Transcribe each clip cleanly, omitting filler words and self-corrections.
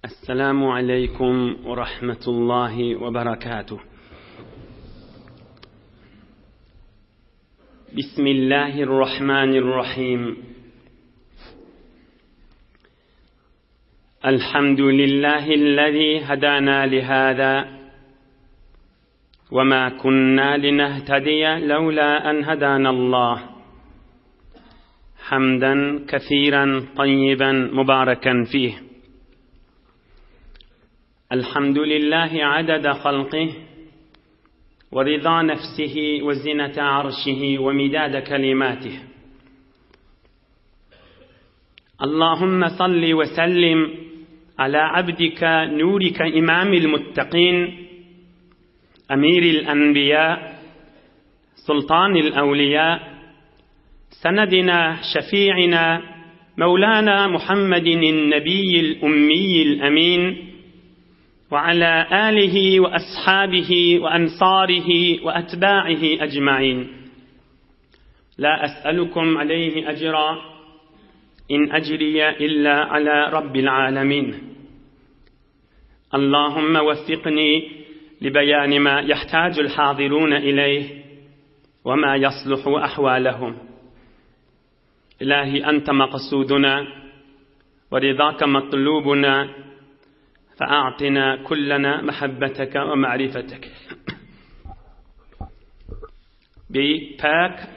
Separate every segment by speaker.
Speaker 1: السلام عليكم ورحمة الله وبركاته. بسم الله الرحمن الرحيم. الحمد لله الذي هدانا لهذا وما كنا لنهتدي لولا أن هدانا الله. حمدا كثيرا طيبا مباركا فيه. الحمد لله عدد خلقه ورضا نفسه وزنة عرشه ومداد كلماته. اللهم صل وسلم على عبدك نورك إمام المتقين أمير الأنبياء سلطان الأولياء سندنا شفيعنا مولانا محمد النبي الأمي الأمين وعلى آله وأصحابه وأنصاره وأتباعه أجمعين. لا أسألكم عليه أجرا إن أجري إلا على رب العالمين. اللهم وفقني لبيان ما يحتاج الحاضرون إليه وما يصلح أحوالهم. إلهي أنت مقصودنا ورضاك مطلوبنا، فأعطنا كلنا محبتك ومعرفتك. بيك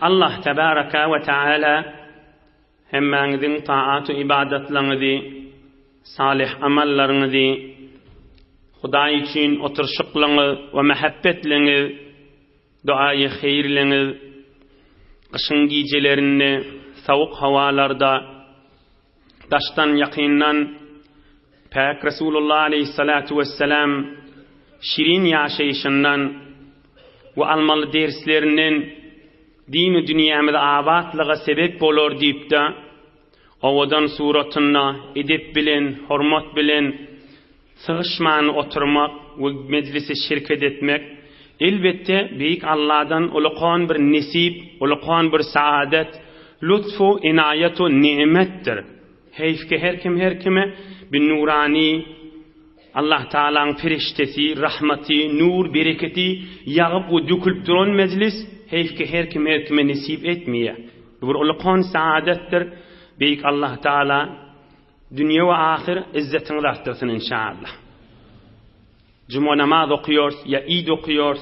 Speaker 1: الله تبارك وتعالى هم ذن طاعات إبادة لنذي صالح أمل لنذي خدايشين أترشق لنذ ومحبت لنذ دعاء خير لنذ قشنجي جلرن ثوق هوالردا داشتان يقينان Pek Resulullah Aleyhissalatu vesselam şirin yaşayışından ve almalı derslerinin dini dünyamıda avatlığa sebep olur deyip de ovadan suratına edip bilin, hormat bilin, sığışman oturmak ve meclise şirket etmek elbette büyük Allah'dan ulukan bir nesip, ulukan bir saadet, lütfu, inayetu, nimettir. Heyfke her kime bin nurani Allah Teala'nın feriştesi, rahmeti, nur, bereketi yağıp ve dökülüp duran meclis heyfke her kime nasip etmeye. Bu bir ulukan saadettir. Büyük Allah Teala dünya ve ahir izzetini arttırsın inşallah. Cuma namaz okuyor, ya id okuyor,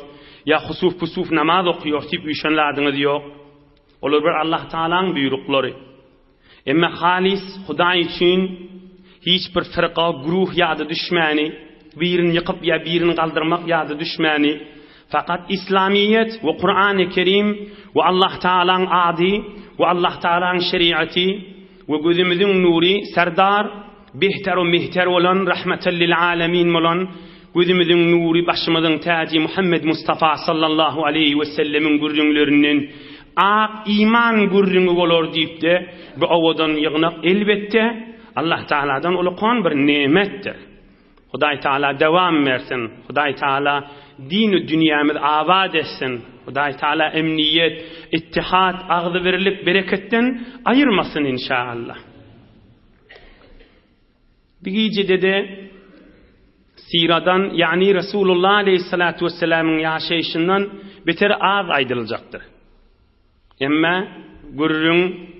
Speaker 1: ya husuf pusuf namaz okuyor tip üşenladığınız yok. Olur bir Allah Teala'nın buyrukları. Ama halis Huda için hiçbir fırqa, gruh yadı düşmani, birini yıkıp ya birini kaldırmak yadı düşmani. Fakat İslamiyet ve Kur'an-ı Kerim ve Allah Teala'nın adı ve Allah Teala'nın şeriatı ve gözümüzün nuri serdar, behter ve mehter olan, rahmeten lil alemin olan, gözümüzün nuri başımızın tacı Muhammed Mustafa sallallahu aleyhi ve sellemin gürrünlerinin iman gürrünü olur deyip de bu avadan yığınak elbette Allah Teala'dan ulukan bir nimettir. Huday Teala devam versin. Huday Teala dini dünyamız avad etsin. Huday Teala emniyet, ittihat, ağzı verilik bereketten ayırmasın inşallah. Bir gecede de siradan yani Resulullah Aleyhissalatu Vesselam'ın yaşayışından beter az aydırılacaktır. Ama gürrün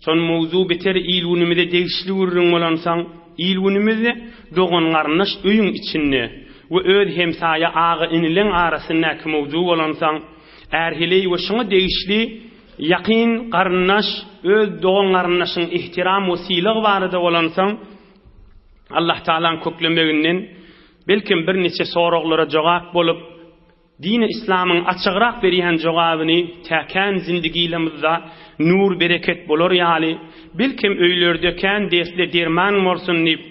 Speaker 1: son mevzu beter ilunumuzda değişli gürrün olansan ilunumuzda doğanlarınış öyün içinde ve öz hemsaya ağı inilen arasındaki mevzu olansan erhiley ve şuna değişli yakin qarınnaş öz doğanlarınışın ihtiram ve siylıq varıda olansan Allah Teala'nın köklemeginin belki bir neçe soruqlara cevap bolup dini İslam'ın açıqraq beriyen cevabını təkan zindigilimizde nur bereket bolur yali bilkim öylerdöken desle derman morsun nip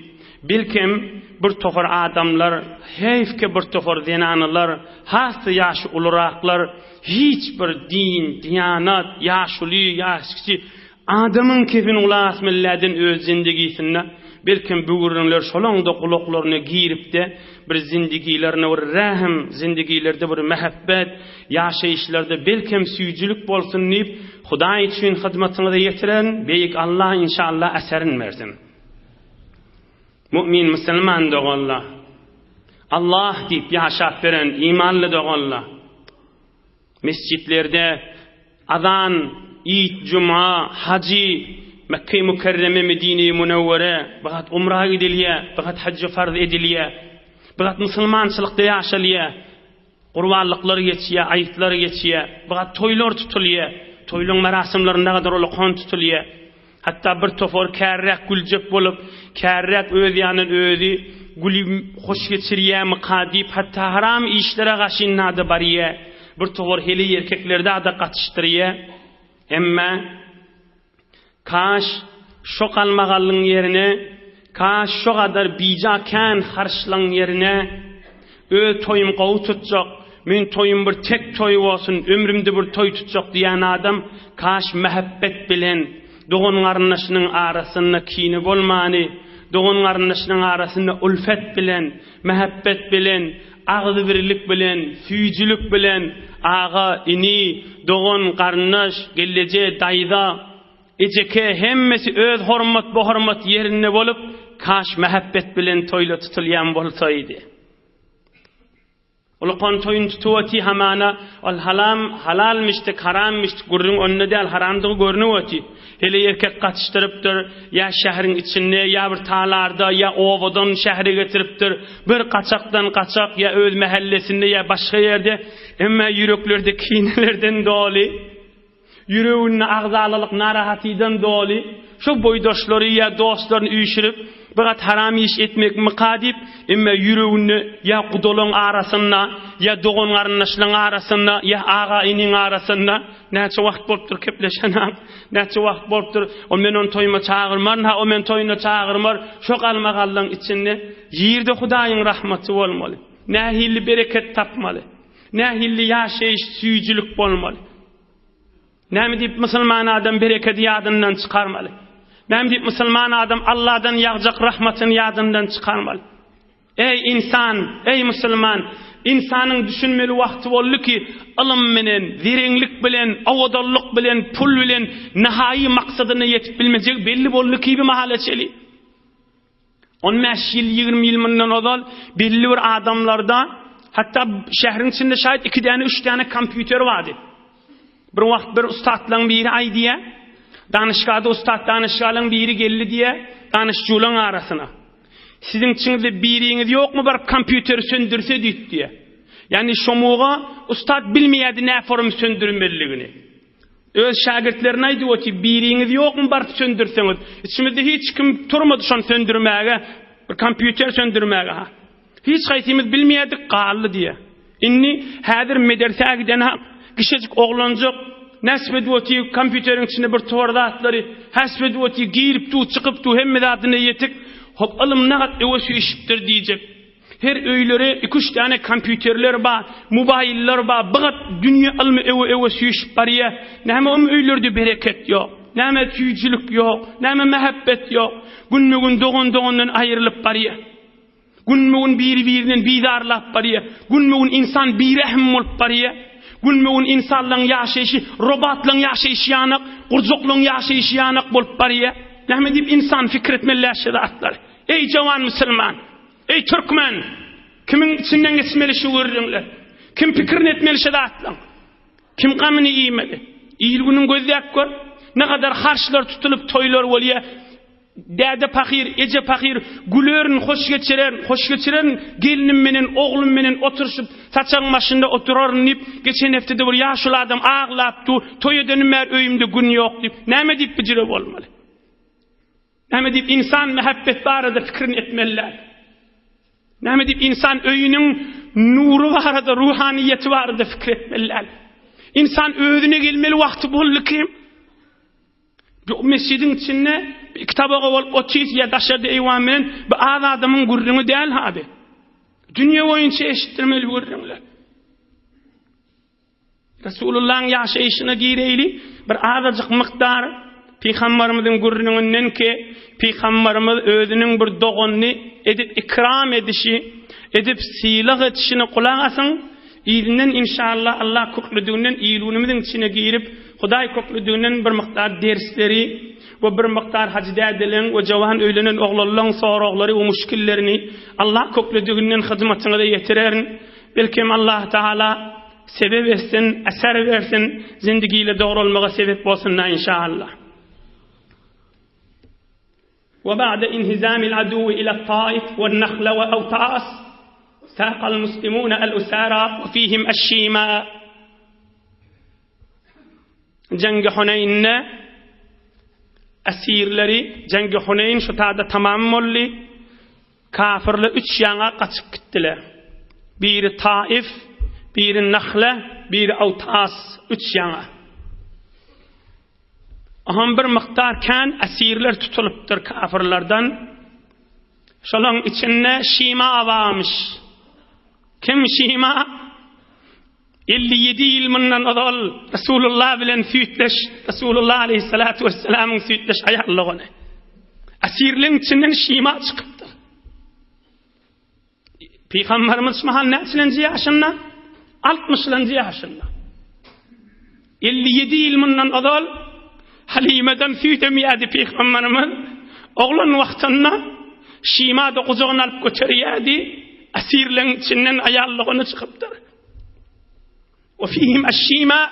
Speaker 1: bilkim bir tofar adamlar heyfke bir tofar zenanılar hastı yaşı uluraqlar hiç bir din, diyanat, yaşuli, yaşkisi adamın kefin ulas milladin öz zindigisinde belki bugürünler şolanda kulaklarını giyirip de bir zindigilerine bir rahim, zindagilerde bir mehabbet, yaşayışlarda belki süyücülük bolsun deyip Huda için hizmetini de yetiren beyik Allah inşallah eserin versin. Mümin Müslüman dogolla. Allah deyip yaşap veren imanlı dogolla. Mescitlerde azan, İd, Cuma, Hacı, Mekke-i Mükerreme, Medine-i Münevvere, bagat umra ediliye, bagat haccı farz ediliye, bagat Müslümançılıkta yaşaliye, qurbanlıklar geçiye, ayıtlar geçiye, bagat toylar tutuluye, toylun merasimlerinde kadar olukon tutuluye, hatta bir tofor kärrek gülcek bolup, kärrek öz yanın özü, gülü hoş geçiriye, mıkadip, hatta haram işlere gaşinnadı bariye, bir tofor heli erkeklerde da katıştırıye, emme kaş şu kalmağallığın yerine, kaş şu kadar bicaken harçlığın yerine, toyum qovu tutacak, men toyum bir tek toy olsun, ömrümde bir toy tutacak diyen adam, kaş mehabbet bilen, doğun qarnaşının arasında kini bolmani, doğun qarnaşının arasında ulfet bilen, mehabbet bilen, ağzı birlik bilen, süyücülük bilen, ağa, ini, doğun qarnaş, gelece, dayda, eceke hemmesi öz hormat, bu hormat yerine bolup, kaş mehabbet bilen toyla tutulyan bolsaydı. Ulqan toyun tutuvati hamana al halalmıştı, harammıştı, gurrun önüne değil, haramdığı görünüvati. Hele erkek kaçıştırıptır, ya şehrin içinde, ya bir tağlarda, ya ovadan şehre getiriptir, bir kaçaktan kaçak, ya öz mahallesinde, ya başka yerde, ama yüreklerde kinelerden dolu, yüreğinin ağzalılık narahatiden dolu, şu boydaşları ya dostlarını uyuşurup, bagat haram iş etmek mukadip, ama yüreğini ya kudolun arasında, ya doğun qarnaşlığın arasında, ya ağa inin arasında, näçe vakt bolupdur kepleşenem, näçe vakt bolupdur, o men on toyuma çağırmar, o men toyuna çağırmar, şu qalmağallığın içinde, yerde Hudaýyň rahmeti bolmaly, nähilli bereket tapmaly, nähilli yaşayış süýjülük bolmaly. Näme diýip musulman adam bereketi ýadyndan çykarmaly. Näme diýip musulman adam Allah'dan ýagjak rahmatyny ýadyndan çykarmaly. Ey insan, ey musulman, insanyň düşünmeli wagty boldy ki, ilm menen, zerenglik bilen, awadallyk bilen, pul bilen nahayi maksadyna ýetip bilmejek belli boldy ki bir mahalaçeli. 15 ýyl, 20 ýyl mundan ozal belli bir adamlarda, hatta şähriň içinde şaýat 2 tane 3 tane kompýuter bardy. Bir wagt bir ustadlaryň biri aýdýa, danışgada ustad danışgalyň biri geldi diye danışjylaryň arasyna. Sizin içinizde biriňiz ýokmy bir kompýuter söndürse diýdi diye. Yani şomuğa ustad bilmeýärdi näme form söndürmeligini. Öz şagirtlerine aýdy ki biriňiz ýokmy bar söndürseňiz. İçimizde hiç kim turmady şonu söndürmäge, bir kompýuter söndürmäge. Hiç gaýsymyz bilmeýärdik galdy diye. Inni häzir medersäge giden kişecik oglanjak näsbedwati kompýuteriň içinde bir towardatlary, häsbedwati girip tu çykyp tu hemme zatyna ýetik. Hop alım nagat ewesi işipdir diýjek. Her öýlere 2-3 tane kompýuterler bar, mobillar bar, bigat dünýä almy ewesi işip barýa. Näme o öýlerde bereket ýok, näme süýjülük ýok, näme mehabbet ýok. Günmegün dogan-dogandan aýrylyp barýa. Günmegün biri-birinden bidarlap barýa. Günmegün insan birehm bolup barýa. Günmegün insanlaryň ýaşaýşy, robotlaryň ýaşaýşy ýanyk, gurjuklyň ýaşaýşy ýanyk bolup barýa. Näme diýip insan fikir etmeliler atlar. Ey jawan musulman, ey türkmen, kimin içinden geçmeli şu görüňler? Kim pikirini etmeli atlar? Kim gamyny iýmeli? Iýilgünün gözläp gör. Ne kadar harçlar tutulup toylar bolýa. Däde pakir, ece pakir, gülerin hoş geçiren gelinim menen, oğlum menen oturuşup saçan başında oturarın deyip, geçen heftede bir yaşlı adam ağlaptı, toya dönümer öýümde gün yok deyip, näme deyip bijirip bolmaly? Näme deyip insan mehabbet barada fikirini etmeliler? Näme deyip insan öýüniň nuru barada, ruhaniyeti barada fikir etmeliler? İnsan özüne gelmeli wagty boldy ki, bu mescidin içinde kitaba olup otis ya daşarda eyvan bilen bu az adamın gurrunu değil abi. Dünya boyunca eşittirmeli gurrunlar. Resulullah'ın yaşayışına gireyli bir azıcık miktar Peygamberimizin gurrunundan ki Peygamberimiz özünün bir doğanını edip ikram edişi, edip silah etişini kulak asın, İlinden inşallah Allah köklüdüğünden iyilunumuzun içine girip Huday köklüdüğünden bir miktar dersleri ve bir miktar hacdedilen ve cavan öylenen oğlanların soruları ve müşkillerini Allah köklüdüğünden hizmetine de yetirerin. Belki Allah Teala sebep versin, eser versin, zindigiyle doğru olmaya sebep olsunlar inşallah. وبعد انهزام العدو إلى الطائف والنخل وأوطاس ساق المسلمون الأسارى وفيهم الشيماء. جنگ حنين أسيرلري جنگ حنين şu taada tamamolli kafirle 3 yana qaçıp gittiler. Biri Taif, biri Nakhla, biri Avtas, 3 yana. Aham bir miqdarken asirler tutulupdur kafirlerden. Şolong içinde Şima varmış. Kim Şima? 57 yıl bundan adal Resulullah bilen süytleş, Resulullah aleyhissalatu vesselam'ın süytleş ayarlığını. Asirlerin içinden Şima çıkıptır. Peygamberimiz mahallenci yaşında 60'lıncı yaşında. 57 yıl bundan adal Halime'den süytemiyadi Peygamberimiz oğlan vaktinde Şima'da kucağına alıp götürüyadi asirlerin içinden ayarlığını çıkıptır. وفيهم الشيماء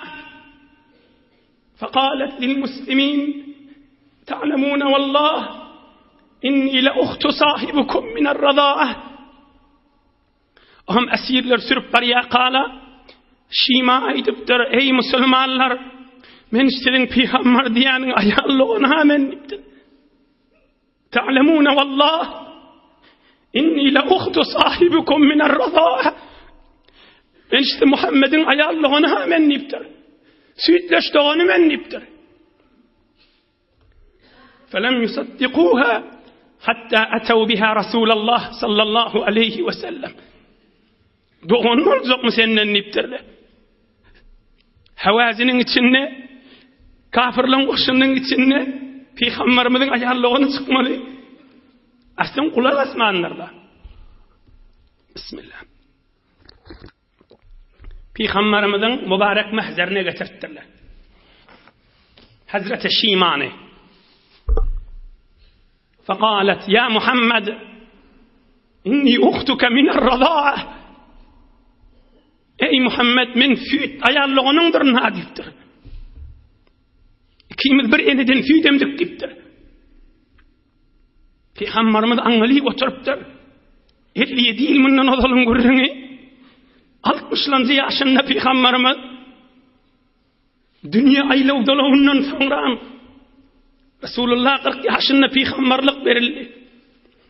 Speaker 1: فقالت للمسلمين تعلمون والله إني لأخت صاحبكم من الرضاعة. هم أسيرler sürüp barıya kala Şima aydıptır ey Müslümanlar men sizin peygamber diyanın ayarlığını hemen diptir. تعلمون والله إني لأخت صاحبكم من الرضاعة. Ben işte Muhammed'in ayarlığını hemen niptir. Süytleştiğini men niptir. فَلَمْ يُصَدِّقُوهَا حَتَّى أَتَوْا بِهَا رَسُولَ اللّٰهِ صَلَّى اللّٰهُ عَلَيْهِ وَسَلَّمْ. Doğun mu olacak mı senden niptirle? Havazinin içinde, kafirlerin koşunun içinde, Peygamberimizin ayarlığını çıkmalı. Aslan kulak asmanlarda. Bismillah. Peygamberimizin mübarek mahzerine getirttiler. Hazreti Şimane. فقالت يا محمد إني أختك من الرضاعة. Ey Muhammed men süt ayarlığınındır nadiptir. İkimiz bir eneden süt emdik diptir. Peygamberimiz anlayıp oturuptur. 57 yıl bundan odalım görürünü. 60'lıncı yaşında Peygamberimiz dünya aylavdalığından sonra Resulullah 40 yaşında Peygamberlik verildi.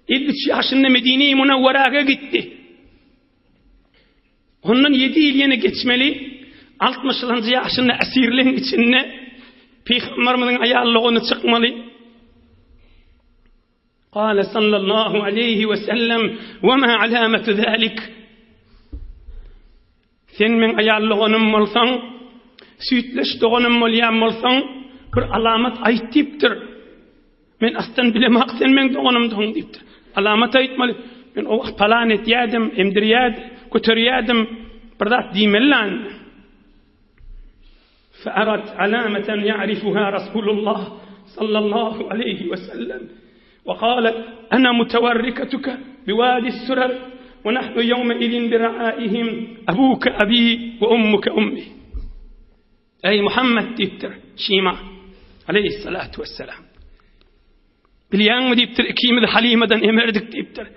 Speaker 1: 53 yaşında Medine-i Münevvere'ye gitti. Ondan 7 yıl yine geçmeli 60'lıncı yaşında esirliğin içinde Peygamberimizin ayarlığını çıkmalı. قال صلى الله عليه وسلم وما علامة ذلك. Sen men ayarlığının olsan, süytleştiğinin olsan bir alamet ait deyiptir. Men aslan bilemek sen men doğanımdan deyiptir. Alamet aytmalı. Men o vaxt falan etyadım, emdiryadım, kötüryadım. Birdat diyemellan. فأرت علامة يعرفها رسول الله صلى الله عليه وسلم وقالت أنا متوركتك بوادي السرر ونحن يومئذ برعائهم أبوك أبي وأمك أمي. أي محمد ديبتر شيما عليه الصلاة والسلام باليوم ديبتر إكيمد حليمة إمردك ديبتر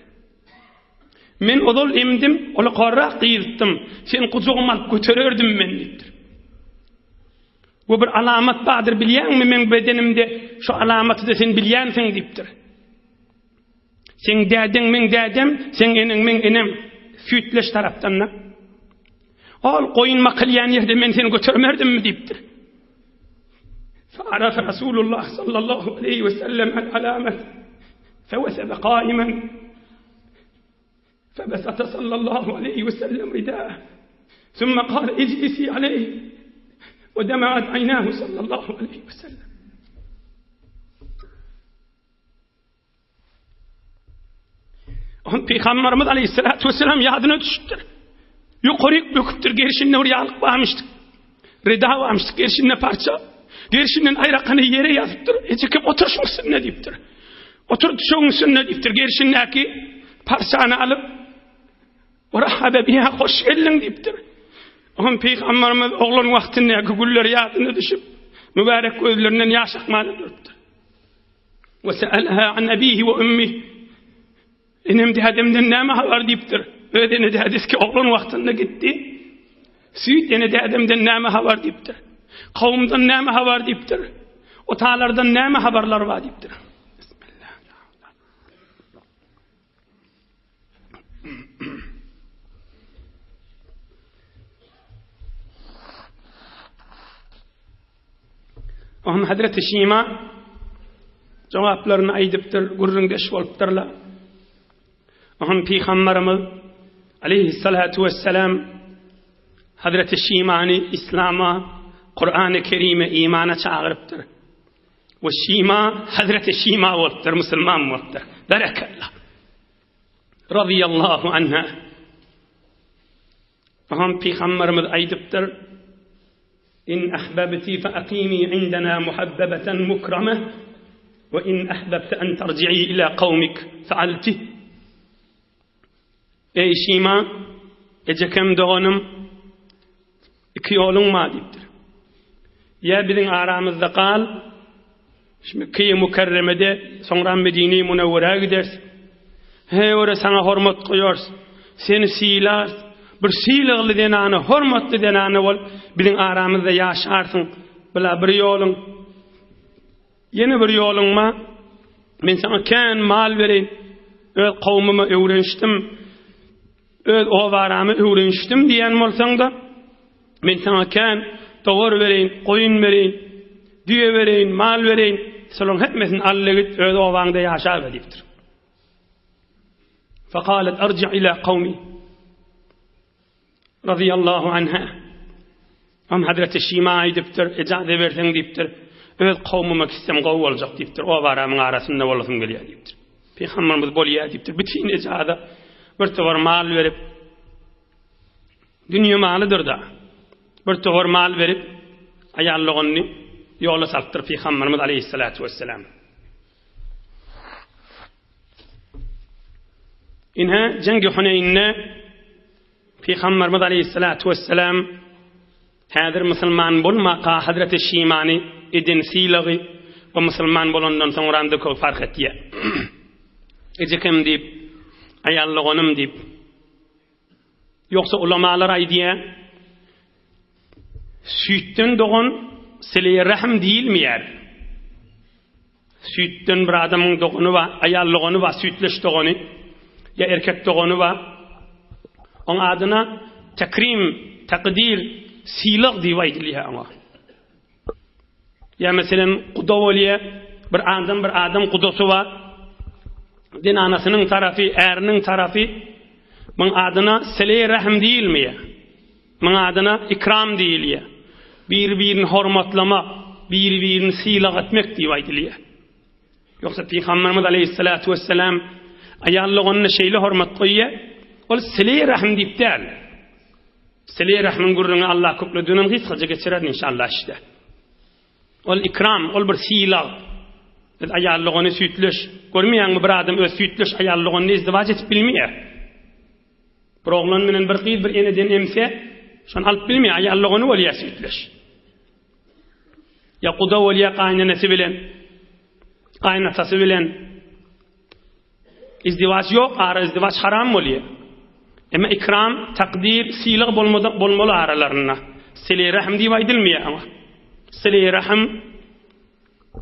Speaker 1: من أضل إمدم ولا قرّا قيلتم سين قزوم الكتردم من ديبتر وبر علامات بعدر باليوم من بدنمde şu alamatı da sen bilyansen diptir. Sen dadın men dadam, sen enin men enem süytleş taraftan da. Al koyun makılyan yerde men seni götürmerdim mi diptir. فعرف رسول الله صلى الله عليه وسلم العلامة فوثب قائما فبسط صلى الله عليه وسلم رداءه ثم قال اجلسي عليه ودمعت عيناه صلى الله عليه وسلم. Peygamberimiz aleyhissalatu vesselam yadına düştür. Yukarı büküptür, gerişinle oraya alıp bağmıştık. Reda bağmıştık, gerişinle parça. Gerişinden ayrakanı yere yazıptır. Çıkıp oturuşmuşsun ne deyiptir. Oturtuşmuşsun ne deyiptir. Gerişindeki parçanı alıp "Rahabe biha, hoş geldin" deyiptir. Onun Peygamberimiz oğlun vaktindeki güller yadını düşüp mübarek gözlerinden yaş akmalı duruptur. Ve se'alaha an abihi ve ummihi. Enem de hademden näme habar deyiptir. Ödene de hadis ki oğlun vaktinde gitti. Süydene de ademden näme habar deyiptir. Kavmdan näme habar deyiptir. O tağlardan näme habarlar var deyiptir. Onun Hazreti Şima cevaplarını aydıptır, gurrungeş boluptırlar. Onun Peygamberimiz aleyhissalatu vesselam Hazreti Şima'ni İslam'a, Kur'an-ı Kerim'e imana çağırıptır. Ve Şima Hazreti Şima boluptır, Müslüman boluptır. Berekallah. Radiyallahu anha. Onun Peygamberimiz aydıptır. İn ahbabti fe aqimi indana muhabbebeten mukrame ve in ahbabte en terci'i ila kavmik fealti. Ey Şima, ecekem doğanım, iki yolun ma deyiptir. Ya bizim aramızda kal, şimdi kıyı mukarremede, sonra Medine-i Munevvera'ya gidersin. Hey oraya sana hormat koyarsın, seni siyilarsın, bir siyiliğli denanı, hormatlı denanı ol, bizim aramızda yaşarsın. Bila bir yolun, yeni bir yolun ma, ben sana kan mal vereyim, öz kavmimi öğreniştim, öz ovaramı öğreniştim diyen olsan da, ben sana kan doğru vereyim, koyun vereyim, düğe vereyim, mal vereyim, solun hepmesin Allah'a git, öz ovanda yaşa veriptir. Fekalet arci ila kavmi radiyallahu anha. Hazreti Şima ediptir, icade versen deyiptir, öz kavmime kissem qav olacak deyiptir, ovaramın arasında olasın geliyor deyiptir. Peygamberimiz bolya deyiptir, bütün icade bir tavır mal verip, dünya malıdır da, bir tavır mal verip, ayallığını yola salttır Peygamberimiz aleyhissalatu vesselam. İnha cengi Huneyn'ne Peygamberimiz aleyhissalatu vesselam hadir Müslüman bulmaqa Hazreti Şimani edin silağı ve Müslüman bulundan sonra andaki fark ettiye. Ecekem deyip, ayallığınım deyip, yoksa ulamalar aydiye, sütten doğun sileye rahim değil mi yer? Sütten bir adamın doğunu var, ayallığını var, sütleş doğunu, ya erkek doğunu var. Onun adına takrim, takdir, silik diye ama. Ya mesela kudavoliye bir adam kudosu var. Din anasının tarafı, erinin tarafı. Bunun adına sileye rahim değil mi ya? Bunun adına ikram değil ya. Birbirini hormatlama, birbirini silik etmek diye. Yoksa Peygamberimiz aleyhissalatu vesselam ayallığını şeyle hormat koyuyor. O sileye rahim deyip değil. Sileye rahmin gurrunu Allah kukludunun hıskıcı geçirer inşallah işte. Ol ikram, ol bir silah. Ayallığını sütlüş. Görmeyen mi bir adam öz sütlüş ayallığını izdivac etip bilmiyor. Bir oğlan menen bir kıyız bir eneden emse, şan alıp bilmiyor ayallığını ol ya sütlüş. Ya kuda ol ya kaynanası bilen, kaynatası bilen. İzdivac yok, ara izdivac haram oluyor. Ama ikram, takdir, silah bolmalı aralarına. Sile-i rahim diye edilmiyor ama. Sile-i rahim,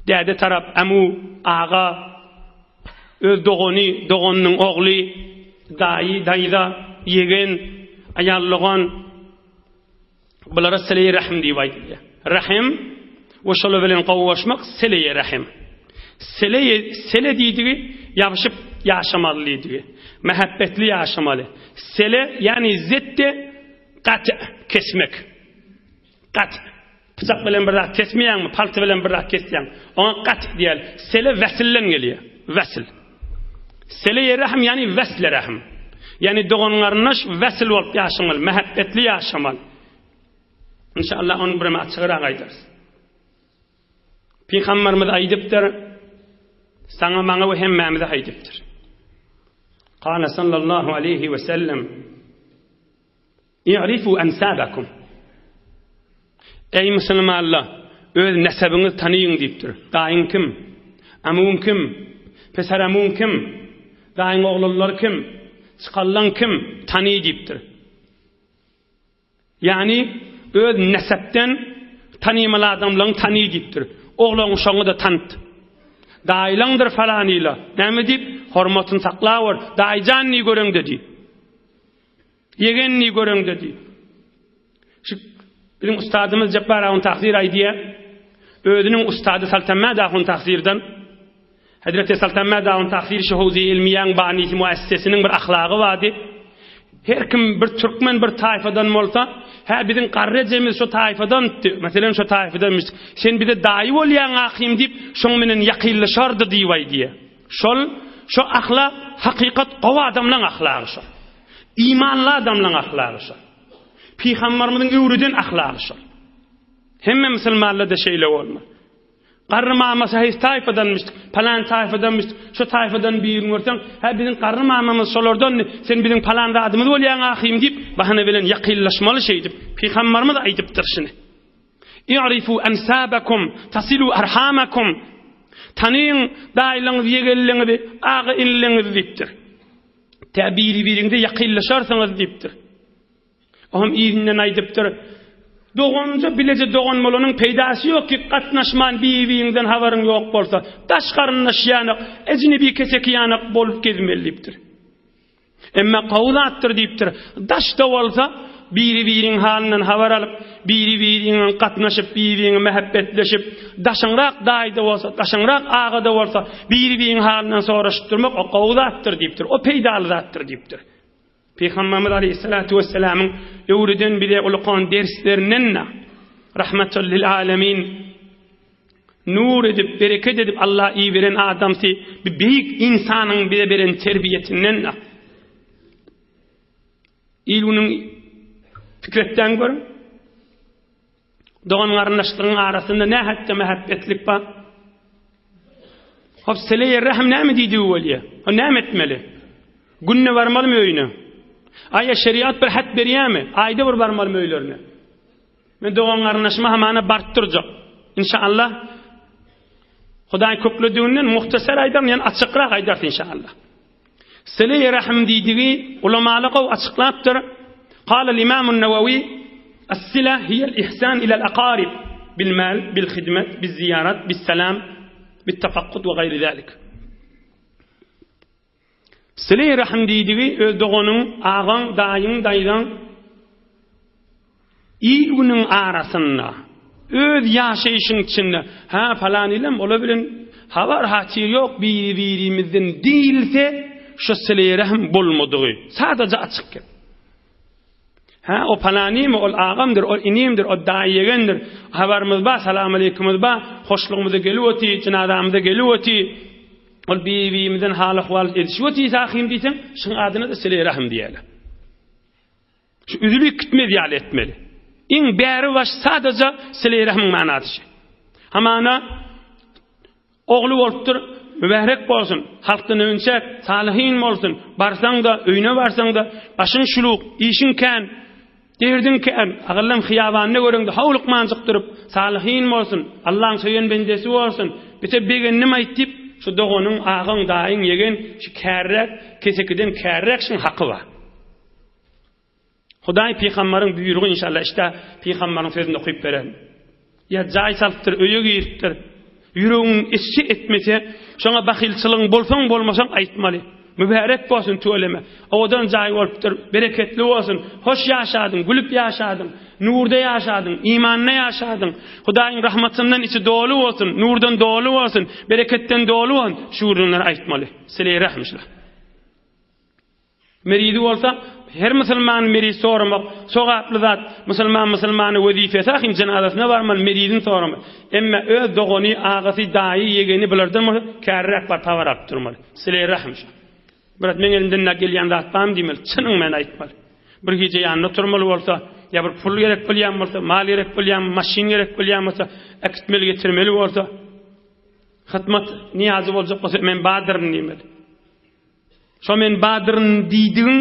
Speaker 1: dede taraf, amu, ağa, öz doğunun oğlu, dayı, dayıda, yegen, ayallığın, bunlara sile-i rahim diye ediliyor. Rahim, ve şöyle bilen kavuşmak, sile-i rahim. Sile dediği, yapışıp yaşamalı dediği. Mehabbetli yaşamalı. Sele yani zette kat kesmek. Kat. Bıçak bilen bir rak kesmeyen mi? Paltı bilen bir rak kesmeyen. Ona kat diyelim. Sele vesillen geliyor. Vesil. Sele-i rahim yani vesle rahim. Yani doğanlarına vesile olup yaşamalı, mehabbetli yaşamalı. İnşallah onu buraya açıkıra aydarız. Peygamberimiz aydıptır, sana bana ve hemmemize aydıptır. Kâle sallallahu aleyhi ve sellem, İ'rifu ensâbekum. Ey Müslümanlar, öz nesebiniz tanıyın deyiptir. Dayın kim? Amun kim? Pesaramun kim? Dayın oğullar kim? Çıkallan kim? Tanıy deyiptir. Yani öz nesepten tanıymalı adamların tanıy deyiptir. Oğlan uşağını da tanıt. Dayılandır falanıyla. Ne deyip? Hormatını saklavur. Dayıcan ni görün dedi. Yegen ni görün dedi. Şu bizim ustadımız Cabbar ağın takzir aydiye. Ödünün ustadı Saltanmad ağın takzirden. Hazreti Saltanmad ağın takzir Şuhuzi İlmiyan Banisi Muessesinin bir ahlakı vardı. Her kim bir Türkmen bir tayfadan olsa, ha bizim qarrecemiz şu tayfadan, mesela şu tayfadanmış. Sen bir de dayı olayan akıyım deyip, şun menen yakillaşardı deyvay diye. Şu ahlak, hakikat, qova adamlan ahlakı şu. İmanlı adamlan ahlakı şu. Peygamberimizin öğreden ahlakı şu. Hemme Müslümanlar da şeyle olma. Qarrı maması hiç tayfadanmış, palan tayfadanmış, şu tayfadan bir görsen, ha bizim qarrı mamamız solardan, sen bizim palan adımız olayan akıyım deyip, bahane bilen yakillaşmalı şeydir. Peygamberimiz aydıptır şunu. İ'rifu ensâbekum, tasilu arhamakum. Tanıyın dayılarınız, yegelleriniz, ağı inleriniz deyiptir. Tabiri birinde yakillaşarsanız deyiptir. Ohum iyinden aydıptır. Doğanca bilece doğan molunun peydası yok ki katnaşman biyinden havarın yok bolsa. Taş karınlaş yanık, ecnebi keseki yanık bolup gezmeliyiptir. Emme qavlattır deyiptir. Taş da olsa biri halinden havar alıp, biri katnaşıp, biri mehabbetleşip, daşınrak dayda olsa, daşınrak ağada olsa, biri halinden soraştırmak o qavlattır deyiptir. O peydalıdattır deyiptir. Peygamberimiz Aleyhissalatu vesselam'ın öğreden bile ulukan derslerinden rahmetul lil alemin nur edip, bereket edip Allah iyi veren adamsı bir büyük insanın bile veren terbiyetinden ilunun fikretten görün. Doğan karınlaştırın arasında ne hatta mehabbetlik var? Hop seleye rahim ne mi deydi o veliye? O ne etmeli? Günne varmalı mı öyle? Aya şeriat bir hat beriyami? Ayda bir varmalı mı öylerine? Men doğan karınlaşma hamana barttıracak. İnşallah Huday köklüdüğünden muhtasar aydan yani açıkrak aydar inşallah. Seleye rahim deydiği ulamalığı açıklaptır. قال الإمام النووي الصلة هي الإحسان إلى الأقارب بالمال بالخدمة بالزيارات بالسلام بالتفقد وغير ذلك. Sile rahim dediği doğanın ağan dayın daydan ilgunun arasında öz yaşayışın içinde ha falan ilem olabilir havar hatir yok birimizden değilse şu sile rahim bulmadığı sadece açık. Ha o palani mi ol ağamdır ol inimdir o dayigendir havarımız ba selam aleykümüz ba hoşluğumuz geliyorti cenazamız geliyorti ol bibimizden hal ahval edişiyorti sahim diysen şun adına da sile rahim diyelim. Şu üzülük gitmez yal etmeli. İn beri baş sadece sile rahim manası. Hamana oğlu oluptur mübarek bolsun halktan önçek salihin olsun barsan da öyüne varsan da başın şuluk işin kan derdin kan ağallam xiyabanını göründü havluk mancık durup salihin olsun Allah'ın söyleyen bendesi olsun bite begen nima aytip şu doğanın ağın dayın yegen şu kärrek kesekiden kärrek şun hakkı var. Huday peygamberin buyruğu inşallah işte peygamberin sözünde okuyup veren. Ya cay salttır öyü giyirttir. Yüreğin işi etmese şuna bakilçılığın bolsan bolmasan aytmalı. Mübarek bolsun töyleme. Odan cay oluptur, bereketli olsun. Hoş yaşadın, gülüp yaşadın, nurda yaşadın, imanla yaşadın. Hudayın rahmatından içi dolu olsun, nurdan dolu olsun, bereketten dolu olsun. Şuurunları aytmalı. Sile rahmişler. Meridi olsa her Müslüman meri sormak, sogaplı zat Müslümanı vazifesi ahim cenazasına varmalı meridin sormak. Emme öz doğani ağası dahi yegeni bilirdim kärrek var tavarak durmalı. Sile rahmişler. Birat men elimden ne gelýän zat bam diýmeli, çynyň men aýtmaly. Bir gece ýanyna turmaly bolsa, ya bir pul gerek bolýan bolsa, mal gerek bolýan, maşin gerek bolýan bolsa, ekitmeli getirmeli bolsa, hytmat niýazy boljak bolsa men badyryn diýmeli. Şo men badyryn diýdiň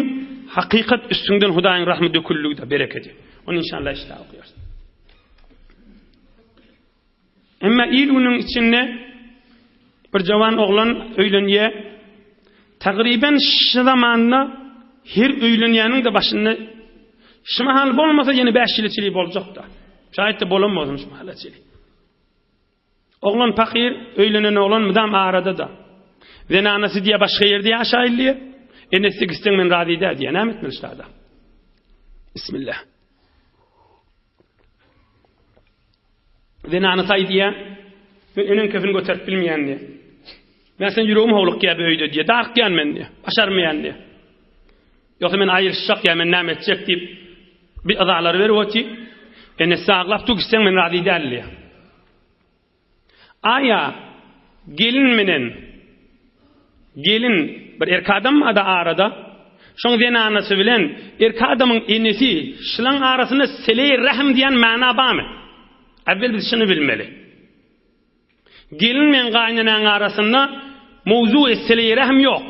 Speaker 1: hakykat üstünden Hudaýyň rahmeti döküldügde bereketi. Onu inşallah işte okuyoruz. Emma ilunun içinde bir jawan oglan öýlenýär. Taqriban şu zamanla her öýlenýäniň de başynda şymahal bolmasa ýene 5 ýylçylyk boljak da. Şaýatda bolanmazym şymahalaçylyk. Oglan fakir, öýlenen oglan mydam arada da. Zenanasy diýe başga ýerde ýaşaýlýar. Enesi gitsen men radide diye ne etmişler adam. Bismillah. Zenanı say diye önün köfünü götürüp bilmeyen diye. Ben sen yüreğim hovluk ya böyüdü diye. Dağık diyen men diye. Başarmayan diye. Yoksa men ayrışacak ya men ne edecek deyip bir adaları veriyor ki enesi ağlap tu gitsen men radide diye. Aya gelin menen gelin bir erkek adam da arada şoň zenanasy bilen erkek adamyň enesi şylaň arasynda sele-i rahm diýen mana barmy? Awvel biz şunu bilmeli. Gelin men gaýnanyň arasynda mowzu sele-i rahm ýok.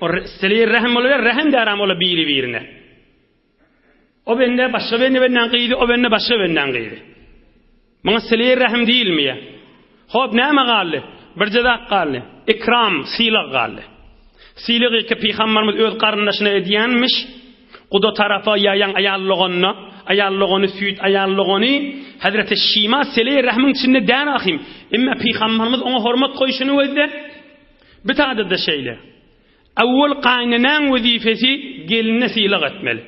Speaker 1: O sele-i rahm bolar, rahm daram bolar biri-birine. O bende başga benden gyýdy, o bende başga benden gyýdy. Maňa sele-i rahm diýilmi? Hop näme galy? Bir jazak galy. İkram, silik galy. Silik ki Peygamberimiz öz garyndaşyna edýänmiş. Guda tarafa ýaýan ayallygyny süýt ayallygyny Hazreti Şima sele-i rahmyň içinde dän ahim. Emma Peygamberimiz ona hormat goýuşyny özler. Bir taýda da şeýle. Awwal gaýnanyň wezifesi gelinne silik etmeli.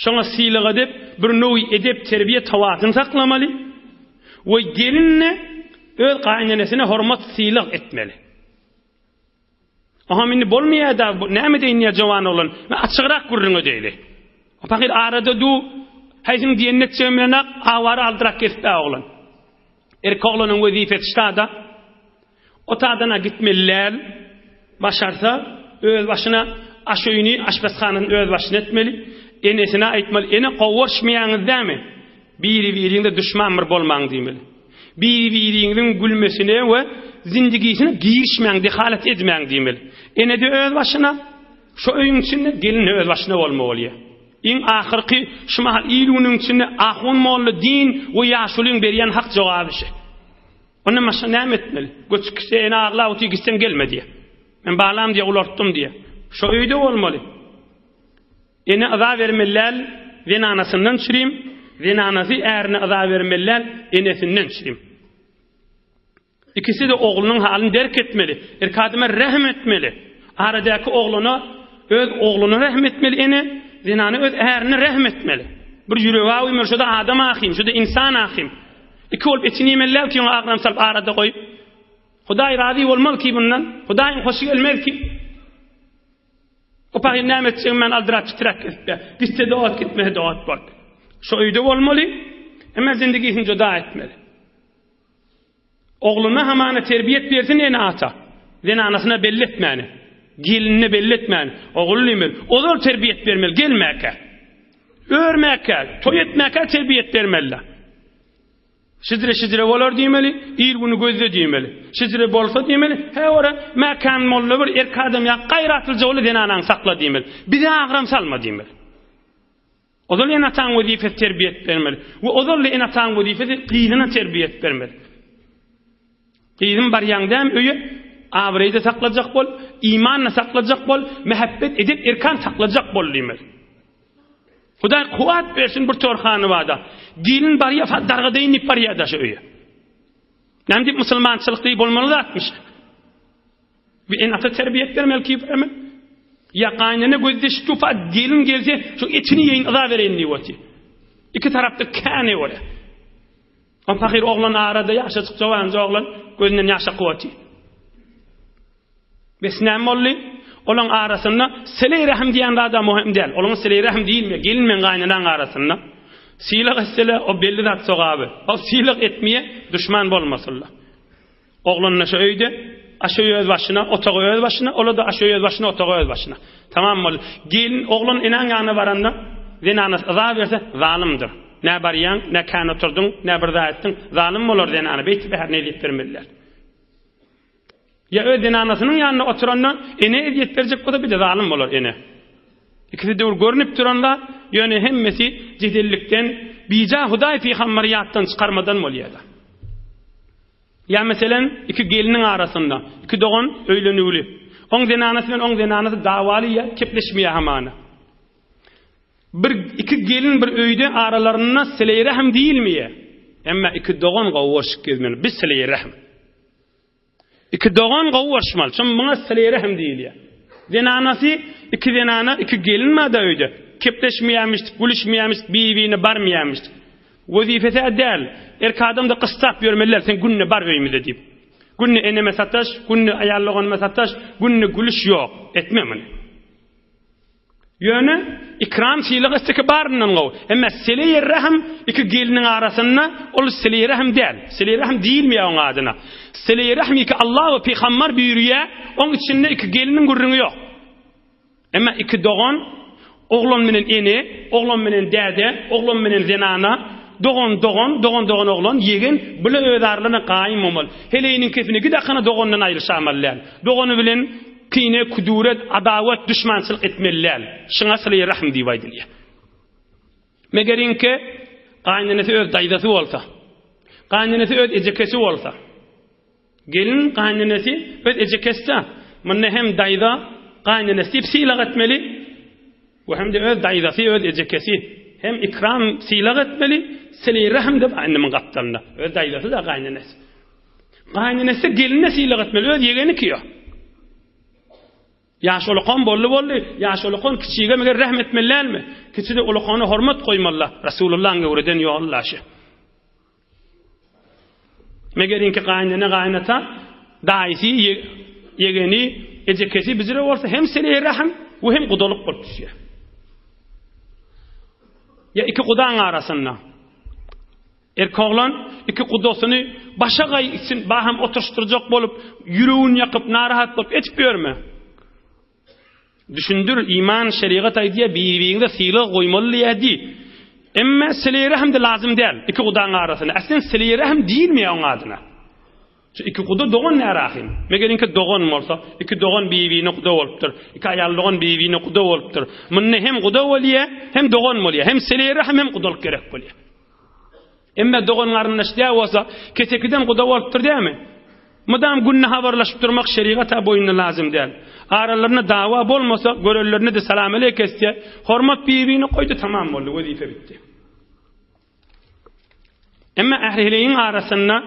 Speaker 1: Şoňa silik edip bir nowy edep terbiýe tawazyny saklamaly. We gelinne öz gaýnanysyna hormat silik etmeli. Aha meni bolmaýar da näme diýinýär jawan olan? Açygyrak gurrun ödeýli. Fakir arada du haýsym diýennek çemrena awara aldyrak kesip oglan. Erkek oglanyň wezifesi ştada. O tadana gitmeliler. Başarsa öz başyna aşöýüni aşpazhanyň öz başyna etmeli. Enesine aýtmaly, ene gowurşmaýaňyz dämi? Biri-biriňde düşman bir bolmaň diýmeli. Bir-biriňiň gülmesine we zindigisine girişmeň, dehalat etmeň diýmeli. Ene de öz başyna şu öýüň içinde gelin öz başyna bolmaly. İň ahyrky şu mahal ilunyň içinde ahun molly din we ýaşulyň berýän hak jogaby şey. Onu maşa näme etmeli? Göçükse ene agla uty gitsen gelme diye. Men balam diye ulartdym diye. Şu öýde bolmaly. Ene aza vermeler zenanasından çyryym, zenanasy ärine aza vermeler enesinden çyryym. İkisi de oğlunun halini derk etmeli. Erkadime rahm etmeli. Aradaki oğluna öz oğluna rahm etmeli. Ene zinanı öz ärine rahm etmeli. Bir yüreğe uymur. Şurada adam ahim. Şurada insan ahim. İki olup etini yemeller ki onu ağlam salıp arada koyup. Huday razı olmalı ki bundan. Hudayın hoşu gelmeli ki. O pahin näme etseň men aldyrak titrak etdi. Gitse doat gitmeye doat bak. Şu öýde bolmaly. Emma zindigiýini joda etmeli. Oğluna hamana terbiyet versin ene ata. Zenanasyna belli etmeli. Gelinine belli etmeli. Oğlum emir. Olur terbiyet vermeli. Gelmeke. Örmeke. Toy etmeke terbiyet vermeli. Şidre bolar diýmeli. İl bunu gözle diýmeli. Şidre bolsa diýmeli. He ora mekan molla bir erkek adam ya gaýratly jowly zenanaň sakla diýmeli. Bize agram salma diýmeli. Ozal ene ataň wezifesi terbiyet vermeli. We ozal ene ataň wezifesi gyzyna terbiyet vermeli. Gyzym bar ýaňdam öýe awreýde saklajak bol, imanna saklajak bol, mehabbet edip erkan saklajak bol diýmeli. Hudaý kuwat bersin bir torhany wada. Gelin bar ýa darga deýinip bar ýa-da şu öýe. Näme diýip musulmançylykdy bolmaly atmış. Bir en ata terbiyet vermeli ki hemen. Ya gaýnany gözde şufa gelin gelse şu etini ýeýin ada bereýin diýýärdi. İki tarapda kane bolar. Am fakir oglan arada ýaşaçyk jawan oglan gözünden ýaşa kuwaty. Besnäm bolly olan arasynda sele-i rahm diýen zada muhim däl. Olaň sele-i rahm diýilme, gelin men gaýnanyň arasynda. Silik etsele o belli zat sogaby. O silik etmeye düşman bolmasynlar. Oglanyna şu öýde aşağı öz başına, otağı öz başına, ola da aşağı öz başına, otağı öz başına. Tamam mı? Gelin oğlun inan yanına varanda, zenanası ıza verse, zalimdir. Ne bariyan, ne kan oturdun, ne bir da ettin, zalim olur zenanı. Beyti be her ne edip vermeliler. Ya öz zenanasının yanına oturanla, ene edip verecek o da bir de zalim olur ene. İkisi de görünüp duranlar, yani hemmesi cihdellikten, bica Huday peygamberiyattan çıkarmadan moliyada. Ya mesela iki gelinin arasında, iki doğan öylenüğlü. On zenanası ve on zenanası davalı ya, kepleşmeye hamanı. İki gelin bir öyde aralarına siley rahm değil mi ya? Ama iki doğan qavuşup gezmeli. Biz siley rahm. İki doğan qavuşmalı. Çünkü buna siley rahm değil ya. Zenanası iki zenana, iki gelin mi da öyde? Kepleşmeyemiştik, buluşmeyemiştik, birbirine barmayemiştik. Vazifesi değil. Erkadam da kıstak görmeliler. Sen günne bar öymüde deyip. Günne eneme sataş, günne ayarlığınma sataş, günne gülüş yok. Etmem onu. Yani ikram siyliği istikbarından qav. Ama siley rahm iki gelinin arasında ol siley rahm değil. Siley rahm değil mi ya onun adına? Siley rahm iki Allah ve peygamber buyuruyor. Onun içinde iki gelinin gurrunu yok. Ama iki doğan oğlum menen ene, oğlum menen dede, oğlum menen zenana, doğan oğlan yegen bile ödarlığına qaim olmalı. Heleyinin kefine gidakana doğandan ayrışamalılar. Doğanı bilen kine, kuduret, adavet, düşmançılık etmeliler. Şuna siley rahm divaydiliye. Megerin ki qaynanesi öz daydası olsa, qaynanesi öz ecekesi olsa, gelin qaynanesi öz ecekesi de, bunne hem dayda, qaynanesi silah etmeli, ve hem de öz daydası, öz ecekesi, hem ikram silah etmeli, siley rahm de annemin kaptanında. Öz daydası da qaynanesi. Qaynanesi gelinne silah etmeli, öz yegeni kiyo. Yaş uluqan bollu, yaş uluqan kiçiğe meger rahm etmeliler mi? Kiçi de uluqanı hurmat koymalılar. Resulullah'ın öğreden yollaşı. Megerin ki qaynata, daisi, yegeni, ecekesi bizire olsa hem siley rahm ve hem kudalık bol düşüyor. Ya iki kudan arasında. Erkoğlan iki kudosunu başa gay için baham oturuşturacak bolup, yüreğini yakıp, narahat bolup etmiyor mu? Düşündür, iman, şeriat aydiye birbirinde silah koymalı yedi. Ama siley rahm de lazım değil. İki kudan arasında. Aslında siley rahm değil mi onun adına? Çünkü iki kudu doğan ne rahim? Megerin ki doğan olsa, iki doğan birbirine kuda oluptur. İki ayarlığın birbirine kuda oluptur. Bunne hem kuda oluyor, hem doğan oluyor. Hem siley rahm hem kudalık gerek oluyor. Ama doğanların işte olsa, kesekiden kuda oluptur değil mi? Madam günne haberlaşıp durmak şeriata boyunca lazım değil. Aralarına dava olmasa, görevlerine de selam aleykesiye, hormat birbirine koydu, tamam oldu, vazife bitti. Ama ehlilerin arasında,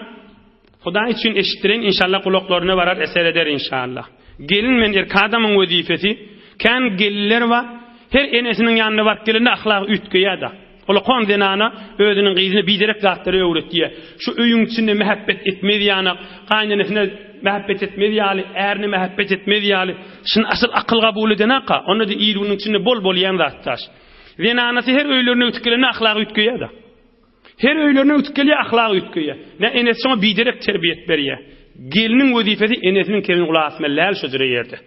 Speaker 1: Huda için eşittirin, inşallah kulaklarına varar, eser eder inşallah. Gelin men erkadamın vazifesi, kan gelirler var, her enesinin yanına var, gelinde ahlak ütköye da. Ola kon zenana, özünün qizini biderek zatları öğrettiye. Şu öyün içinde mehabbet etmedi yana, qaynenesine mehabbet etmedi yali, erini mehabbet etmedi yali. Şun asıl akıl kabul edene ka, onu da iyiliğinin içinde bol yan zattaş. Zenanası her öylerine ütkelene ahlak ütköye da. Her öylerine ütkeleye ahlak ütköye. Ne enesi sana biderek terbiyet veriye. Gelinin vazifesi enesinin kevin kulağı asmellâl sözüre yerde.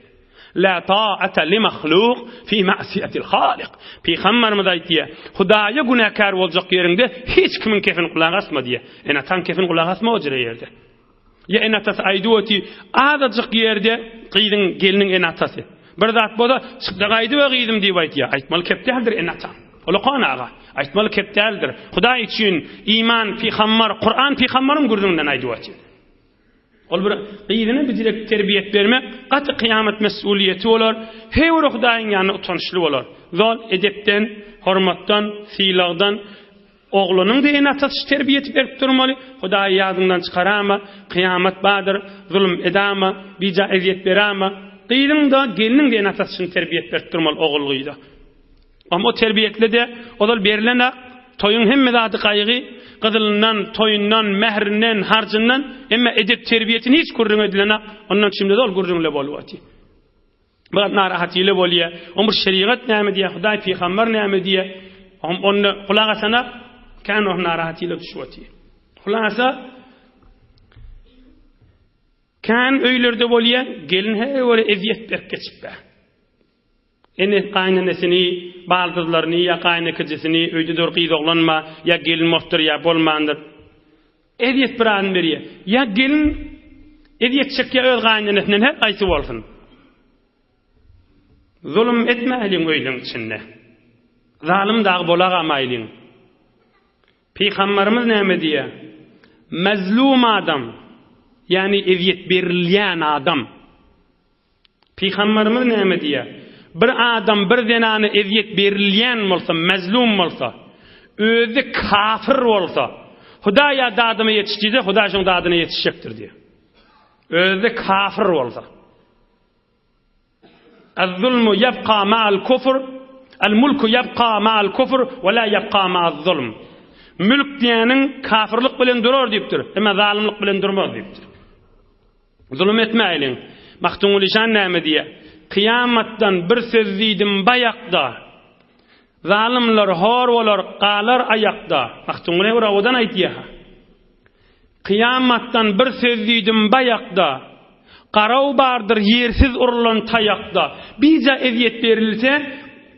Speaker 1: La ta'ata li mahluk fi ma'siyatil halik. Peygamberimiz aytıyor. Hudaya günahkar olacak yerinde hiç kimin kefin kulağı asma diye. Enatan kefin kulağı asma o yerde. Ya enatası ayduoti azıcık yerde qıydın gelinin enatası. Bir zat boda çıktı qaydı ve qıydım diye aytıyor. Aytmalı keptaldir enatan. Ola qanağa. Aytmalı keptaldir. Huda için iman peygamber, Kur'an peygamberin gurdundan ayduoti. Ol bir qıydını bizirek terbiyet vermek qatı kıyamet mesuliyeti olar. Her Hudaýyň ýanyna utançly bolar. Zol edepden, hormatdan, silahdan oğlunun da enatası terbiyet verip durmaly. Hudaý ýadyndan çıkarama, kıyamet badyr, zulm edama, bija eziyet berama. Qıydın da gelinin de enatası terbiyet verip durmaly oğullyda. Ama o terbiyetle de odal berilen toyun hemme zady qaýgy, qızılından, toyundan, mehrinden, harcından emma edep terbiyetini hiç gurrun edilene ondan şimdi de ol gurrunle bolýardy. Bu narahatyla bolýar. Umur şeriat näme diýär, Hudaý peýgamber näme diýär. Onu kulağasana kan o narahatyla düşýärdi. Kulağasa Kän öýlerde bolýa, gelin he öyle eziýet berip geçipdi. Ene gaýnanysy, baldyzlaryny, ya gaýnakyjysyny öýde durgyz oglanma, ya gelin moktur ya bolmandyr. Eziýet biran berýär. Ya gelin eziýet çekýär öz gaýnanasynyň her gaýsy bolsun. Zulüm etmäliň öýleň içinde. Zalim dag bolagamaylyň. Peygamberimiz näme diýär? Mazlum adam, yani eziýet berilýän adam. Peygamberimiz näme diýär? Bir adam bir denany eziýet berilýän bolsa, mazlum bolsa, özü kafir bolsa, Hudaýa dadymy ýetişdirdi, Hudaý şoň dadyna ýetişjekdir diýär. Özü kafir bolsa. Az-zulmu yabqa ma'al kufr, al-mulku yabqa ma'al kufr we la yabqa ma'az zulm. Mülk diýeniň kafirlik bilen durar diýipdir, emma zalimlik bilen durmaz diýipdir. Zulüm etmäýliň. Mahdumul işan näme diýär? Kıyamatdan bir söz diýdim baýakda. Zalimler hor bolar, qalar ayakda. Mahdumul odan aýtýar. Kıyamatdan bir söz diýdim baýakda. Qaraw bardyr ýersiz urulan taýakda. Bize eziýet berilse,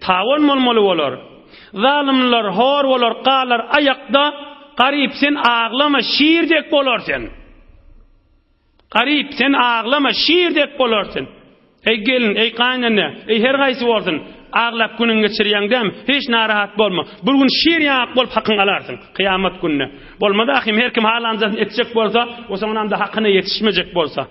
Speaker 1: tawon bolmaly bolar. Zalimler hor bolar, qalar ayakda. Garip sen ağlama, şiirdek bolarsan. Garip sen ağlama, şiirdek bolarsan. Ey gelin, ey gaýnana, ey her gaýsy bolsun, ağlap günüň geçirýäňdäm, hiç narahat bolma. Bir gün şiir ýaňak bolup hakyň alarsın kıyamat gününe. Bolmady ahim her kim halanjak etjek bolsa, o zaman da hakyna ýetişmejek bolsa.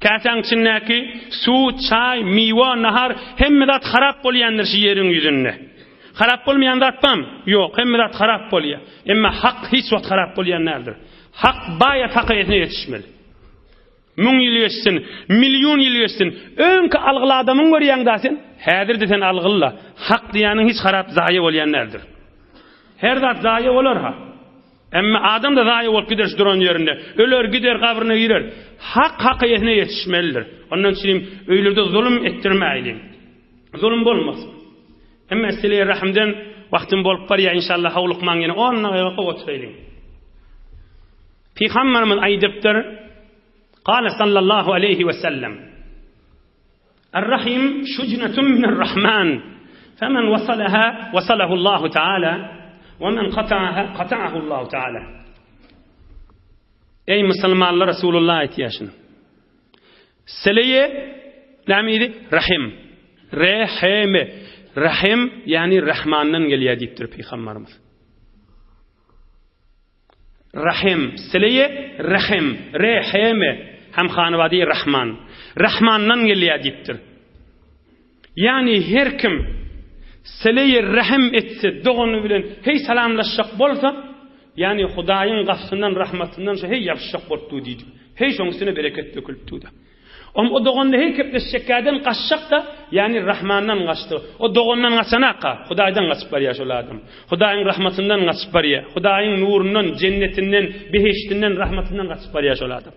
Speaker 1: Käsäň içindäki suw, çay, miwa, nahar hemmedat harap bolýandyr şu ýeriň ýüzünde. Harap bolmaýan zatpam? Ýok, hemmedat harap bolýar. Emma hak hiç wagt harap bolýan nädir? Hak baýat hakyna ýetişmeli. 1000 ýyl geçsin, milyon ýyl geçsin. Öňkü algyly adamyň görýäňda sen, häzir de sen algylla. Hak diýäniň hiç harap zaýy bolýan nädir? Her zat zaýy bolar ha. Emma adam da zaýy bolup gider duran ýerinde. Öler gider kabryna girer. Hak hakyna ýetişmelidir. Ondan üçin öýlerde zulüm etdirmäýin. Zulüm bolmasyn. Emma Sile rahimden wagtym bolup barýar inşallah hawlykman ýene 10 dagyga oturaylyň. Peygamberimiz aýdypdyr. قال صلى الله عليه وسلم الرحم شجنة من الرحمن فمن وصلها وصله الله تعالى ومن قطعها قطعه الله تعالى. Ey Müslümanlar, Resulullah etýäşin. Sileye nämeýdi? Rahim. Rahim. Rahim yani Rahmandan gelýär diýipdir Peygamberimiz. Rahim, sileye rahim, reheme, hem hanavadi Rahman. Rahmandan gelýär diýipdir. Yani her kim sileye rahim etse, dogany bilen hey salamlaşjak bolsa, yani Hudaýyň gafsyndan, rahmatyndan hey ýapşak bolupdy diýdi. Hey şoňsyna bereket dökülipdi da. O doganda hey kepleşjekden gaçjak da, yani Rahmandan gaçdy. O dogandan gaçanaka, Hudaýdan gaçyp barýar şol adam. Hudaýyň rahmatyndan gaçyp barýar. Hudaýyň nurundan, jennetinden, beheştinden, rahmatyndan gaçyp barýar şol adam.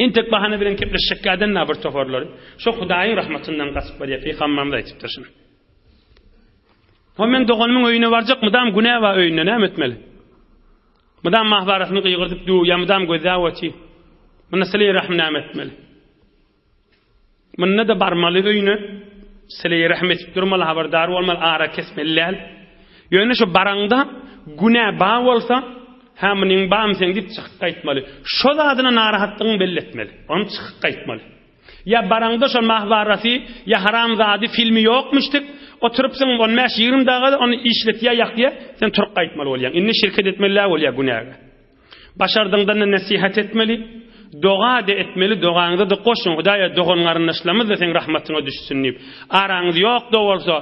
Speaker 1: Entek bahana bilen kepleşjekden näbir toparlary, şo Hudaýyň rahmatyndan gaçyp barýar. Peygamberimiz aýtypdyr şunu. O men doganymyň öýüne barjak, mydam günä we öýüne näme etmeli? Mydam mahbarasyny gygyrdyp du, ya mydam gözäweti. Mına sileye rahim näme etmeli? Mına da barmaly öýüne sileye rahmet durmaly, habardar bolmaly, ara kesmellel. Ýöne şu baraňda günä ba bolsa, hamynyň bam sen dip çykyp gaýtmaly. Şo zadyna narahatlygyny belli etmeli. Onu çykyp gaýtmaly. Ya baraňda şo mahbarasy, ya haram zady filmi ýokmuşdyk. Oturypsyň 15-20 dagada onu işletýär ýakýa, sen turup gaýtmaly bolýan. Inni şirket etmeliler bolýar günäge. Başardyňdan nasihat etmeli. Doğa da etmeli, doğanızda da koşun. Hudaýa doğanlaryny işlemez de sen rahmatyna düşsün diýip. Araňyz ýok da bolsa,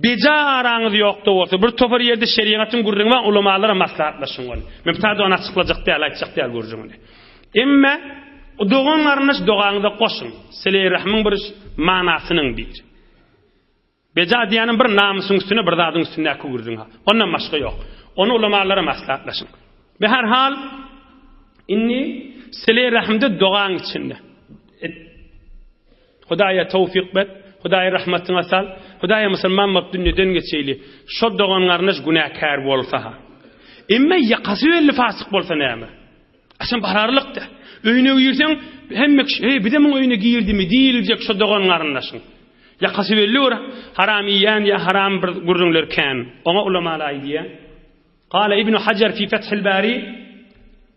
Speaker 1: beja araňyz ýok da bolsa, bir topar ýerde şeriatyň gurrun we ulamalara maslahatlaşyň bol. Men taýda onu açyklajak diýip aýtjak diýip gurrun. Emma doğanlaryny doğanızda koşun. Sile rahmin bir manasynyň bir. Beja diýäniň bir namysyň üstüne, bir zadyň üstüne gurrun. Ondan başga ýok. Onu ulamalara maslahatlaşyň. Be her hal inni Sile rahmde doğan içinde. Hudaýa tawfik bet, Hudaýa rahmatyna sal, Hudaýa musulman bolup dünýeden geçeýli. Şo doganlaryny günäkär bolsa ha. Emma ýakasy belli fasyk bolsa näme? Aşan bararlykda. Öyüne girsen hemmek bir de men öyüne girdi mi diýiljek şu dogan garyndaşyň. Ya kasybelli ora haram yiýän ya haram bir gurrunlar kan. Ona ulamalar aýdýar. Qala İbn Hacer fi Fethul Bari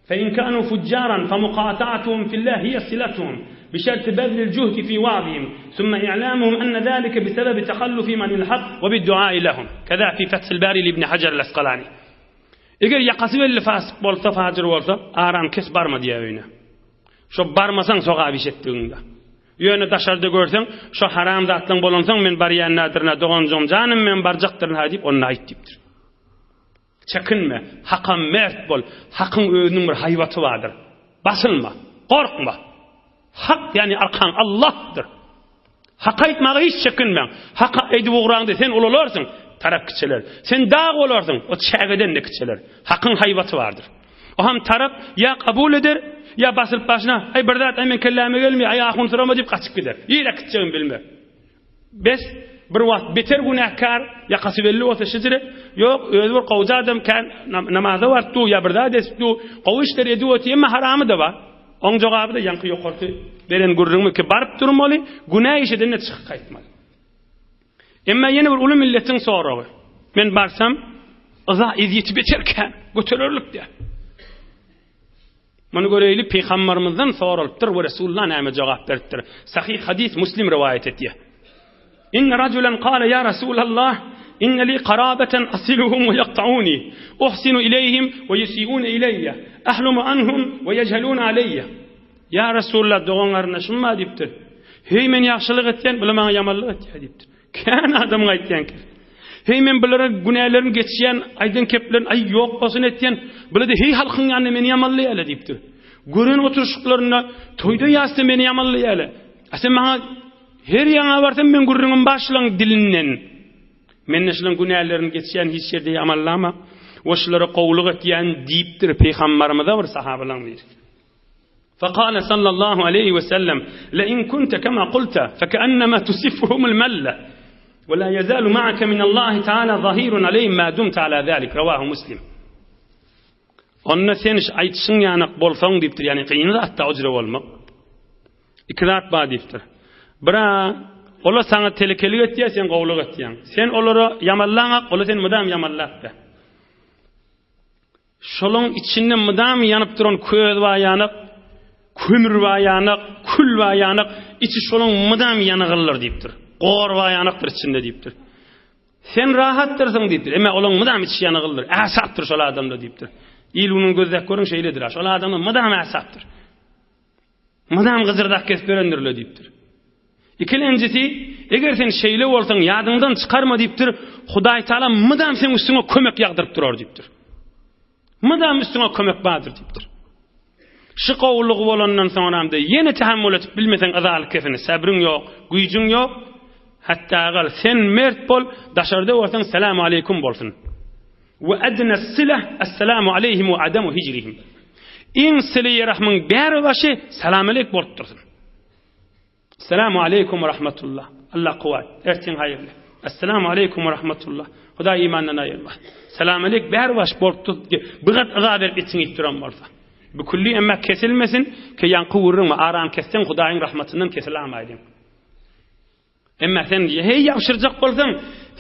Speaker 1: فإن كانوا فجارا فمقاطعتهم في الله هي صلتهم بشرط بذل الجهد في وعظهم ثم إعلامهم أن ذلك بسبب تخلفهم عن الحق وبالدعاء لهم كذا في فتح الباري لابن حجر الأسقلاني. Eger yakasybelli fasık bolsa fajir bolsa aram kes barma diýe öýüne. Şo barmasaň soga bişetdiňde. Ýöne daşarda görseň şo haram zatlaň bolansaň men barýan nadyrna doganjam janym men barjakdyrna diýip onu aýtdypdyr. Çekinme, hakka mert bol. Hakkın özünün bir hayvatı vardır. Basılma, korkma. Hak yani arkan Allah'tır. Hakka etmeye hiç çekinme. Hakka edip uğrağında sen olularsın, taraf kıçeler. Sen dağ olarsın, o çeğeden de kıçeler. Hakkın hayvatı vardır. O ham taraf ya kabul eder, ya basılıp başına, ay birdat, hemen kelleme gelmiyor, ay ahun sırama deyip kaçıp gider. İyi kıçağın bilme. Bes, bir wagt beter günahkar ya kasybelli olsa şizire yok özür qowja adam kan namaza wartu ya birda desdu qowishler ediyoti emma haramy da bar oň jogaby da ýanky ýokarty beren gurrunmy ki barıp durmaly günah işeden çykyp gaýtmaly emma ýene bir uly milletiň soragy men barsam iza eziyeti beterken götererlik diýär muny göreýli peýgamberimizden soralypdyr we Resulullah näme jogap beripdir sahih hadis Muslim riwayet etdi. إن رجلا قال يا رسول الله إن لي قرابة أصلهم ويقطعوني أحسن إليهم ويسيئون إلي أحلم عنهم ويجهلون علي يا رسول الله doğanlarına şunma diptir. Hey men yaxşılık etken bile bana yamanlık etken diptir. Kan adam aytyan ki. Hey men bilere günahlarını geçiyen aydın keplerin ay yok olsun etken bile de hey halkın yanına meni yamanlık ele diptir. Görün oturuşuklarına toyda yastı meni yamanlık ele. Asen bana her yana varsam men gurrunun başlaň dilinden men näşlen günälerini geçýän hiç ýerde amallama oşlara gowluk etýän diýipdir peýgamberimiz bir sahabalar bir. فقال صلى الله عليه وسلم لئن كنت كما قلت فكأنما تسفهم الملة ولا يزال معك من الله تعالى ظهير عليهم ما دمت على ذلك رواه مسلم. Onna sen aýtşyň ýanyk bolsaň diýipdir ýani kıyın zatda ujra bolmak. İkrat ba diýipdir. Bira ola sana telekelik etdiýär sen gowluk etdiň. Sen olara yamanlaňak, ola sen mudam yamanlapdy. Şolun içinde mudam yanıp duran köz we ýanyk, kömür we ýanyk, kül we ýanyk, içi şolun mudam ýanygylar diýipdir. Gor we ýanykdyr içinde diýipdir. Sen rahatdyrsyň diýipdir. Emma olaň mudam içi ýanygylar. Äsapdyr şol adamda diýipdir. İlunyň gözde görün şeýledir. Şol adamda mudam äsapdyr. Mudam gyzyrdak kesip berendirler diýipdir. İkincisi, eger sen şeýle bolsaň ýadyňdan çykarma diýipdir. Hudaý Taala mydam sen üstüňe kömek ýagdyryp durar diýipdir. Mydam üstüňe kömek bardyr diýipdir. Şu gowlugy bolandan soňramda ýene tahammül etip bilmeseň azalyk kesini, sabryň ýok, güýjüň ýok. Hatta gal sen mert bol, daşarda bolsaň selamu aleykum bolsun. Ve adna silah assalamu aleyhim ve adamu hicrihim. İn sile-i rahmyň bäri başy salam aleyk bolup dursun. Assalamu aleykum ve rahmetullah. Allah kuvat. Ertin hayırlı. Assalamu aleykum ve rahmetullah. Huda imandan ayırma. Salam aleyk bäri baş bolup tutdy. Bigat aza berip içiň ittiram bolsa. Bu kulli emma kesilmesin ki ýanky wurrun aram kesseň Hudaýyň rahmetinden kesilämäýdi. Emma sen hey ýapşyrjak bolsaň,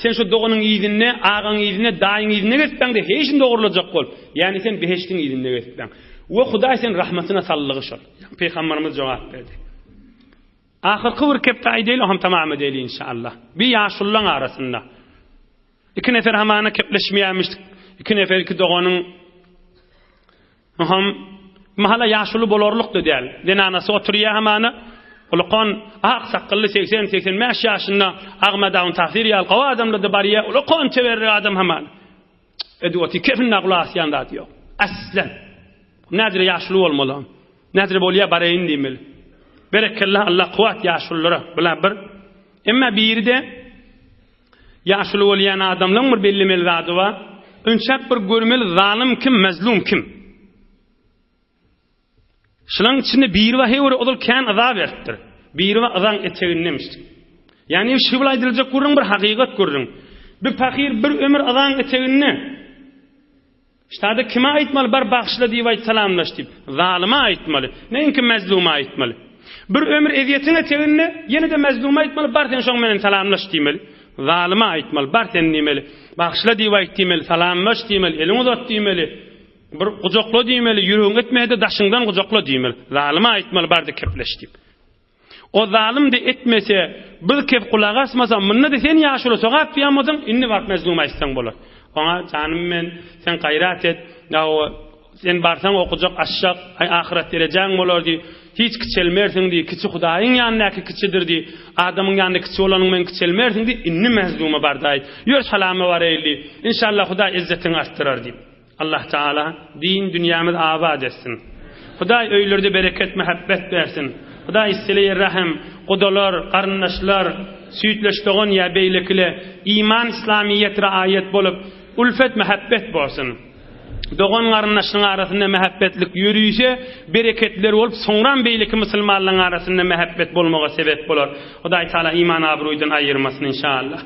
Speaker 1: sen şu doganyň ýygyny, agaň ýygyny, daýyň ýygyny geçipdiň, heýşin dogurlajak bol. Ýani sen beheştiň ýygyny geçipdiň. We Hudaý sen rahmetine sallygy şol. Peýgamberimiz jogap berdi. Ahirki bir kepde aýdyl ham tamam edeli inşallah. Bir ýaşullaň arasynda. İki nefer hamana kepleşmeýärmişdik. İki nefer iki doganyň ham mahala ýaşuly bolarlyk dediler. Denanasy oturýar hamana. Ulaqan aq sakylly 80-85 ýaşynda agmadaň tahsir ýal gawa adamlarda barýa. Ulaqan teberri adam haman. Edwati kefin naglas ýanda diýär. Aslan. Nädir ýaşuly bolmaly? Nädir bolýar barýan diýmeli. Berekallah Allah kuvat ýaşullara bilen bir. Emma birde ýaşuly bolýan adamlaryň bir bellemeli zady bar. Önçäp bir görmeli zalim kim, mazlum kim. Şulan içinde bir we hewer odul kan azap beripdir. Bir we azan eteginnemişdi. Yani şuwla aýdyljak görüň bir hakykat görüň. Bir fakir bir ömür azan eteginne. İşte kime aytmalı bar bağışla diýip aýt salamlaş diýip. Zalima aytmaly. Näinki mazluma aytmaly. Bir ömür eziýetine teginne ýene de mazluma aytmaly bar sen şoň menen salamlaş diýmeli. Zalima aytmaly bar sen diýmeli. Bağışla diýip aýt diýmeli, salamlaş diýmeli, eliň uzat diýmeli. Bir gujokla diýmeli, ýüregiň etmehde daşyňdan gujokla diýmeli. Zalima aytmaly barda kepleş diýip. O zalim de etmese, bir kep kulağa asmasa, mınna de sen ýaşuly sogap diýamyň, inni wagt mazluma aýtsaň bolar. Ona canım men sen gayret et. Ya sen barsan okuyacak aşak ahiret dereceğin bolar di. Hiç kiçelmersin di. Kiçi Hudaýyň ýanyndaky kiçidir di. Adamyň ýanynda kiçi bolanyň men kiçelmersin di. Inni mazluma bardaýt. Ýör salamy bar eýli. İnşallah Hudaý izzetini artdyrar di. Allah Taala din dünýämiz abad etsin. Hudaý öýlerde bereket mehabbet bersin. Hudaý sile rahim, godalar, garyndaşlar, süýtleşdiğin ýa beýlekle iman İslamiýet raayet bolup ulfet mehabbet bolsun. Doğan garyndaşlyň arasynda mehabbetlik ýürüýse, bereketler bolup, soňran beýleki musulmanlaryň arasynda mehabbet bolmaga sebep bolar. Hudaý Taala iman abruýdan aýyrmasyn inşallah.